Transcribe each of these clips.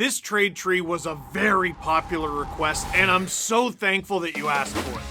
This trade tree was a very popular request, and I'm so thankful that you asked for it.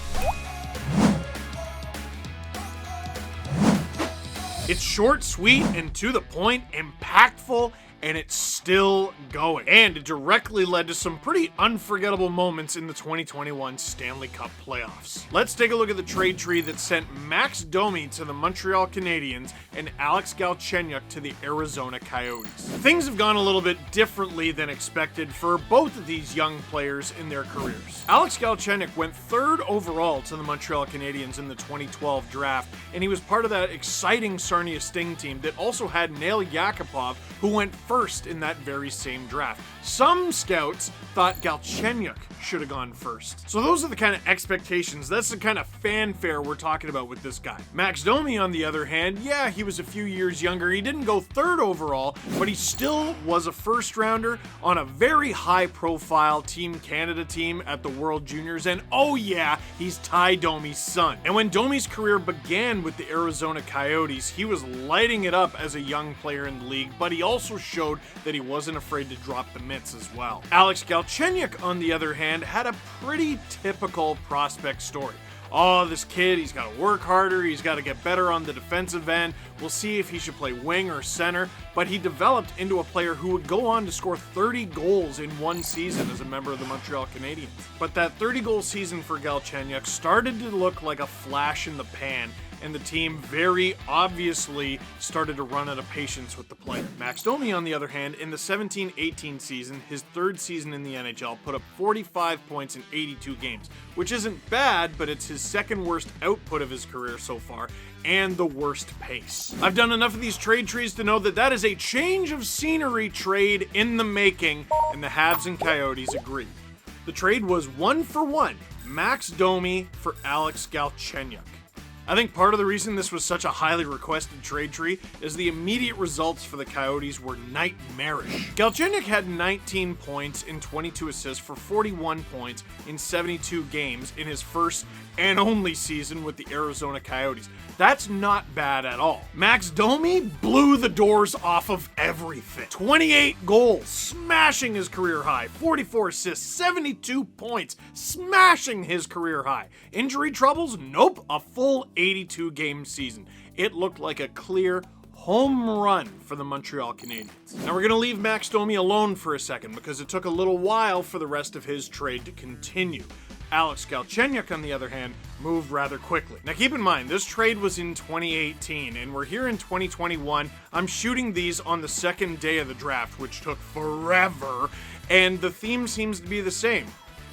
It's short, sweet, and to the point, impactful, and it's still going. And it directly led to some pretty unforgettable moments in the 2021 Stanley Cup playoffs. Let's take a look at the trade tree that sent Max Domi to the Montreal Canadiens and Alex Galchenyuk to the Arizona Coyotes. Things have gone a little bit differently than expected for both of these young players in their careers. Alex Galchenyuk went 3rd overall to the Montreal Canadiens in the 2012 draft, and he was part of that exciting Sarnia Sting team that also had Nail Yakupov, who went first in that very same draft. Some scouts thought Galchenyuk should have gone first. So those are the kind of expectations, that's the kind of fanfare we're talking about with this guy. Max Domi, on the other hand, yeah, he was a few years younger. He didn't go 3rd overall, but he still was a first rounder on a very high profile Team Canada team at the World Juniors. And oh yeah, he's Ty Domi's son. And when Domi's career began with the Arizona Coyotes, he was lighting it up as a young player in the league, but he also showed that he wasn't afraid to drop the mitts as well. Alex Galchenyuk, on the other hand, had a pretty typical prospect story. Oh, this kid, he's got to work harder, he's got to get better on the defensive end, we'll see if he should play wing or center, but he developed into a player who would go on to score 30 goals in one season as a member of the Montreal Canadiens. But that 30-goal season for Galchenyuk started to look like a flash in the pan, and the team very obviously started to run out of patience with the player. Max Domi, on the other hand, in the 17-18 season, his 3rd season in the NHL, put up 45 points in 82 games, which isn't bad, but it's his 2nd worst output of his career so far, and the worst pace. I've done enough of these trade trees to know that that is a change of scenery trade in the making, and the Habs and Coyotes agree. The trade was 1-for-1, Max Domi for Alex Galchenyuk. I think part of the reason this was such a highly requested trade tree is the immediate results for the Coyotes were nightmarish. Galchenyuk had 19 points and 22 assists for 41 points in 72 games in his first and only season with the Arizona Coyotes. That's not bad at all. Max Domi blew the doors off of everything. 28 goals, smashing his career high. 44 assists, 72 points, smashing his career high. Injury troubles? Nope, a full 82-game season. It looked like a clear home run for the Montreal Canadiens. Now we're going to leave Max Domi alone for a second because it took a little while for the rest of his trade to continue. Alex Galchenyuk, on the other hand, moved rather quickly. Now keep in mind, this trade was in 2018, and we're here in 2021. I'm shooting these on the 2nd day of the draft, which took forever, and the theme seems to be the same.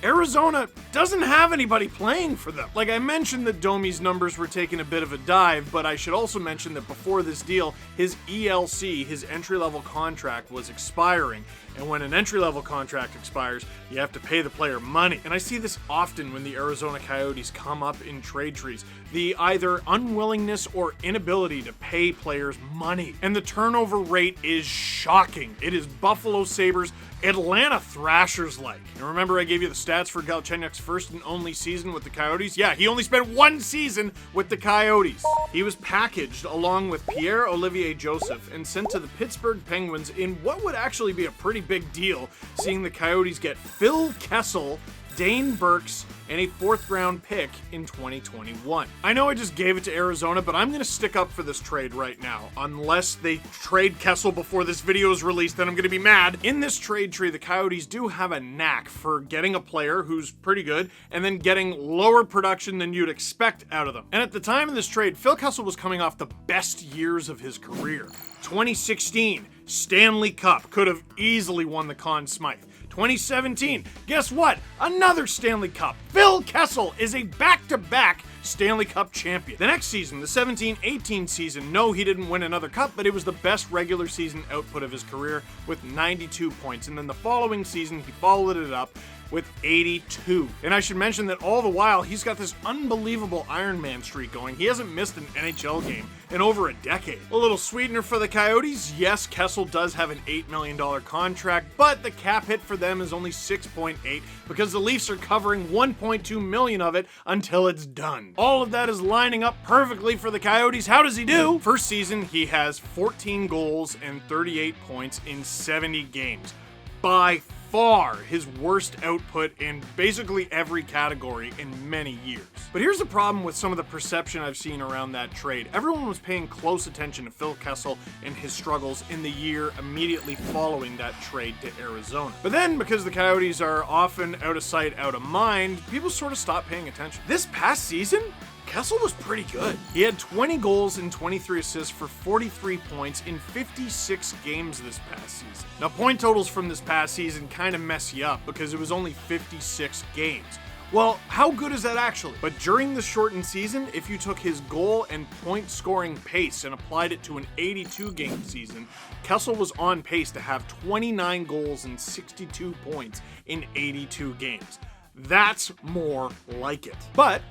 Arizona doesn't have anybody playing for them. Like I mentioned that Domi's numbers were taking a bit of a dive, but I should also mention that before this deal, his ELC, his entry-level contract, was expiring. And when an entry-level contract expires, you have to pay the player money. And I see this often when the Arizona Coyotes come up in trade trees. The either unwillingness or inability to pay players money. And the turnover rate is shocking. It is Buffalo Sabres, Atlanta Thrashers-like. And remember I gave you the stats for Galchenyuk's first and only season with the Coyotes? Yeah, he only spent 1 season with the Coyotes. He was packaged along with Pierre-Olivier Joseph and sent to the Pittsburgh Penguins in what would actually be a pretty big deal, seeing the Coyotes get Phil Kessel, Dane Burks, and a 4th-round pick in 2021. I know I just gave it to Arizona, but I'm going to stick up for this trade right now. Unless they trade Kessel before this video is released, then I'm going to be mad. In this trade tree, the Coyotes do have a knack for getting a player who's pretty good and then getting lower production than you'd expect out of them. And at the time of this trade, Phil Kessel was coming off the best years of his career. 2016, Stanley Cup, could have easily won the Conn Smythe. 2017, guess what? Another Stanley Cup. Phil Kessel is a back-to-back Stanley Cup champion. The next season, the 17-18 season, no, he didn't win another cup, but it was the best regular season output of his career with 92 points. And then the following season, he followed it up with 82. And I should mention that all the while, he's got this unbelievable Iron Man streak going. He hasn't missed an NHL game in over a decade. A little sweetener for the Coyotes. Yes, Kessel does have an $8 million contract, but the cap hit for them is only 6.8 because the Leafs are covering 1.2 million of it until it's done. All of that is lining up perfectly for the Coyotes. How does he do? First season, he has 14 goals and 38 points in 70 games. by far his worst output in basically every category in many years. But here's the problem with some of the perception I've seen around that trade. Everyone was paying close attention to Phil Kessel and his struggles in the year immediately following that trade to Arizona. But then, because the Coyotes are often out of sight, out of mind, people sort of stopped paying attention. This past season, Kessel was pretty good. He had 20 goals and 23 assists for 43 points in 56 games this past season. Now, point totals from this past season kind of mess you up because it was only 56 games. Well, how good is that actually? But during the shortened season, if you took his goal and point scoring pace and applied it to an 82 game season, Kessel was on pace to have 29 goals and 62 points in 82 games. That's more like it. But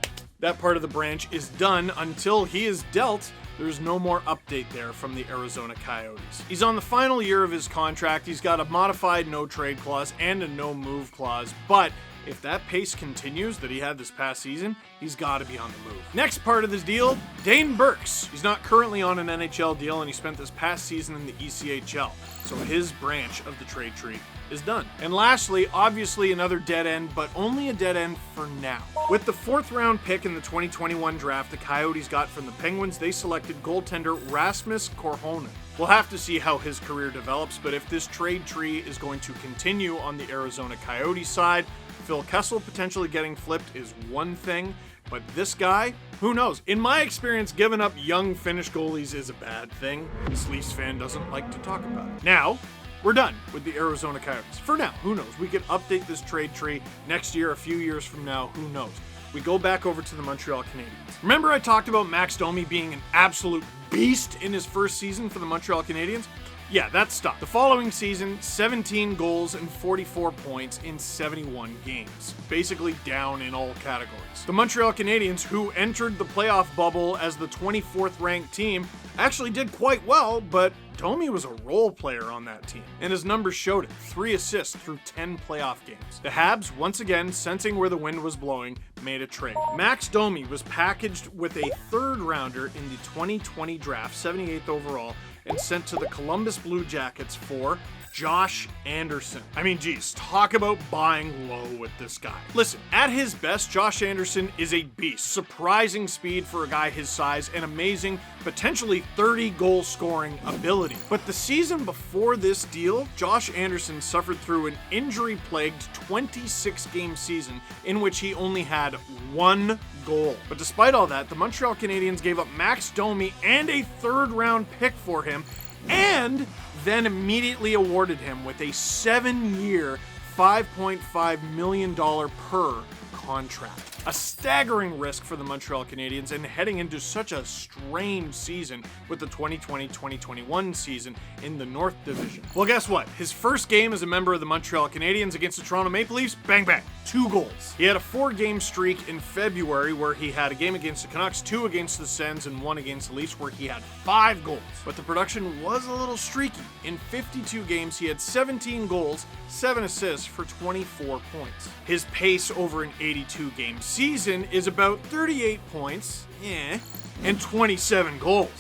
that part of the branch is done until he is dealt. There's no more update there from the Arizona Coyotes. He's on the final year of his contract. He's got a modified no-trade clause and a no-move clause, but if that pace continues that he had this past season, he's got to be on the move. Next part of this deal, Dane Burks. He's not currently on an NHL deal, and he spent this past season in the ECHL, so his branch of the trade tree is done. And lastly, obviously another dead end, but only a dead end for now. With the 4th round pick in the 2021 draft the Coyotes got from the Penguins, they selected goaltender Rasmus Korhonen. We'll have to see how his career develops, but if this trade tree is going to continue on the Arizona Coyotes side, Phil Kessel potentially getting flipped is one thing, but this guy, who knows? In my experience, giving up young Finnish goalies is a bad thing. This Leafs fan doesn't like to talk about it. Now, we're done with the Arizona Coyotes. For now, who knows? We could update this trade tree next year, a few years from now, who knows? We go back over to the Montreal Canadiens. Remember I talked about Max Domi being an absolute beast in his first season for the Montreal Canadiens? Yeah, that stopped. The following season, 17 goals and 44 points in 71 games. Basically down in all categories. The Montreal Canadiens, who entered the playoff bubble as the 24th ranked team, actually did quite well, but Domi was a role player on that team, and his numbers showed it. 3 assists through 10 playoff games. The Habs, once again, sensing where the wind was blowing, made a trade. Max Domi was packaged with a 3rd rounder in the 2020 draft, 78th overall, and sent to the Columbus Blue Jackets for Josh Anderson. I mean, geez, talk about buying low with this guy. Listen, at his best, Josh Anderson is a beast. Surprising speed for a guy his size and amazing, potentially 30-goal scoring ability. But the season before this deal, Josh Anderson suffered through an injury-plagued 26-game season in which he only had 1 goal. But despite all that, the Montreal Canadiens gave up Max Domi and a 3rd-round pick for him, and then immediately awarded him with a 7-year, $5.5 million per contract. A staggering risk for the Montreal Canadiens, and heading into such a strange season with the 2020-2021 season in the North Division. Well, guess what? His first game as a member of the Montreal Canadiens against the Toronto Maple Leafs, bang bang, 2 goals. He had a 4-game streak in February where he had a game against the Canucks, 2 against the Sens, and 1 against the Leafs where he had 5 goals. But the production was a little streaky. In 52 games, he had 17 goals, 7 assists for 24 points. His pace over an 82-game season is about 38 points, and 27 goals.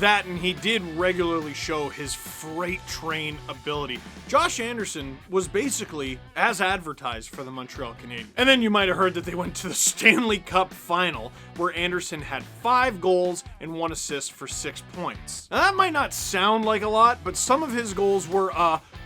That, and he did regularly show his freight train ability. Josh Anderson was basically as advertised for the Montreal Canadiens. And then you might have heard that they went to the Stanley Cup final, where Anderson had 5 goals and 1 assist for 6 points. Now, that might not sound like a lot, but some of his goals were,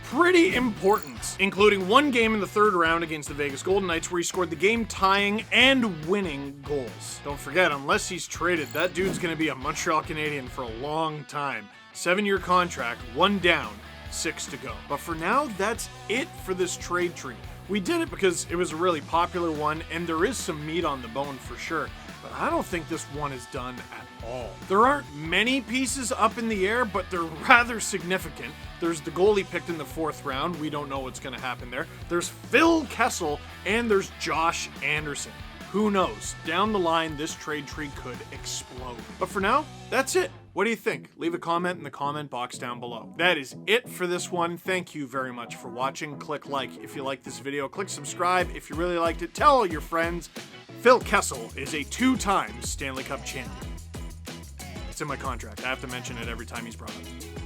pretty important, including 1 game in the 3rd round against the Vegas Golden Knights where he scored the game-tying and winning goals. Don't forget, unless he's traded, that dude's going to be a Montreal Canadien for a long time. 7-year contract, 1 down, 6 to go. But for now, that's it for this trade tree. We did it because it was a really popular one, and there is some meat on the bone for sure. But I don't think this one is done at all. There aren't many pieces up in the air, but they're rather significant. There's the goalie picked in the 4th round. We don't know what's going to happen there. There's Phil Kessel, and there's Josh Anderson. Who knows? Down the line, this trade tree could explode. But for now, that's it. What do you think? Leave a comment in the comment box down below. That is it for this one. Thank you very much for watching. Click like if you like this video. Click subscribe if you really liked it. Tell all your friends. Phil Kessel is a 2-time Stanley Cup champion. It's in my contract. I have to mention it every time he's brought up.